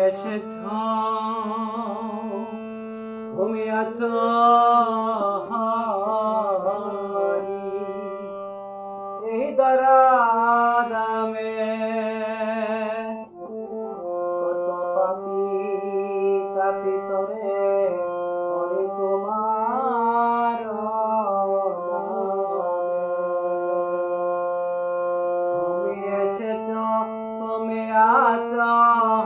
এসেছ, তুমি আছো হরি এই দরাদামে। কত পাপী তাপিত রে হরি তোমার নামে। তুমি এসেছ, তুমি আছো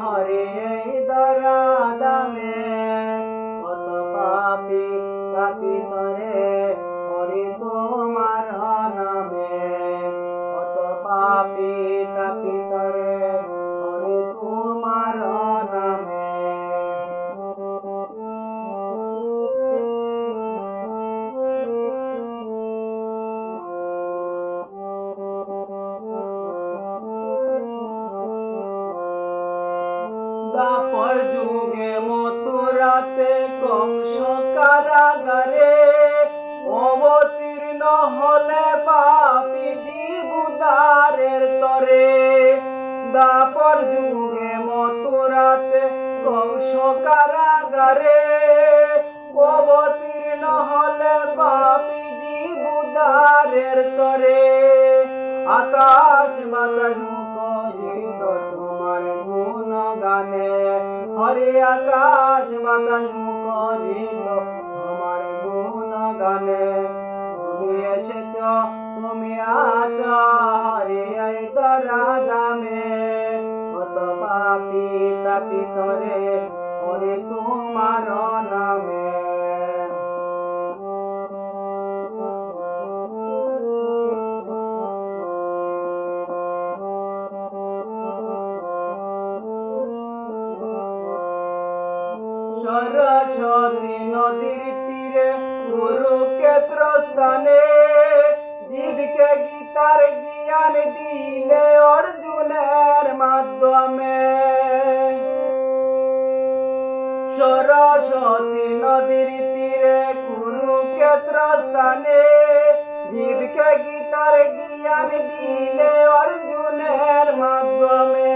হরি এই দরাদামে। কত পাপী তাপিত রে হরি তোমার নামে। কত পাপী তাপিত রে হরি তোমার নামে। দাপর যুগে মথুরাতে কংস কারাগারে অবতীর্ণ হলে পাপী জীব উদ্ধারের তরে। দাপর যুগে মথুরাতে কংস কারাগারে অবতীর্ণ হলে পাপী জীব উদ্ধারের তরে। আকাশ বাতাস মুখরিত তোমার গুণগানে হরি। আকাশ বাতাস মুখরিত তোমার গুণগানে। তুমি এসেছ, তুমি আছো হরি এই দরাদামে। কত পাপী তাপিত রে হরি তোমার নামে। সরস্বতী নদীর তীরে কুরুক্ষেত্র স্থানে জীবকে গীতার জ্ঞান দিলে অর্জুনের মাধ্যমে। সরস্বতী নদীর তীরে কুরুক্ষেত্র স্থানে জীবকে গীতার জ্ঞান দিলে অর্জুনের মাধ্যমে।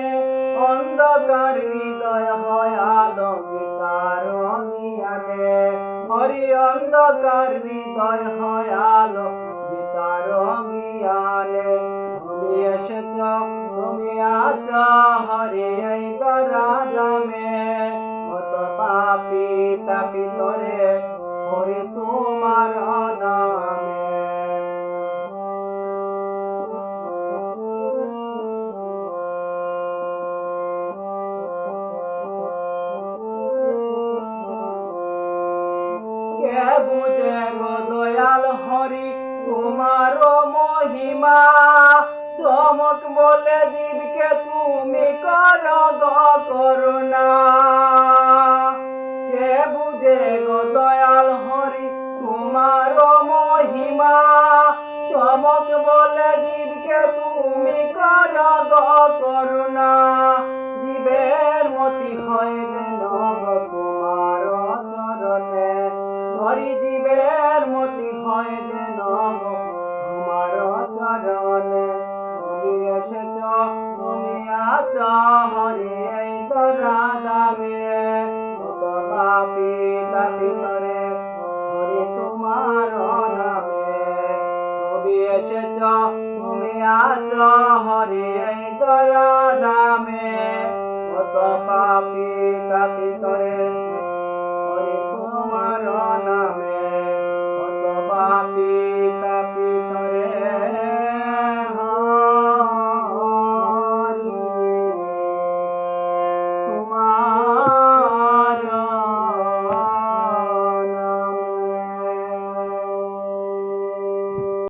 অন্ধকার হৃদয় হয় আলো গীতার জ্ঞানে হরি। অন্ধকার হৃদয় হয় আলো গীতার জ্ঞানে। তুমি এসেছ, তুমি আছো হরি এই দরাদামে। কত পাপী তাপিত রে হরি তোমার নামে। কে বুঝে গো দয়াল হরি তোমার মহিমা। চমক বলে জীবকে তুমি কর গো করুণা। কে বুঝে গো দয়াল হরি তোমার মহিমা। চমক বলে জীবকে তুমি কর গো করুণা। জীবের মতি হয় যেন তোমার চরণে হরি। জীবের মতি হয় যেন তোমার চরণে। তুমি এসেছ, তুমি আছো হরি এই দরাদামে। কত পাপী তাপিত রে হরি তোমার নামে। তুমি এসেছ, তুমি আছো হরি এই দরাদামে। কত পাপী তাপিত রে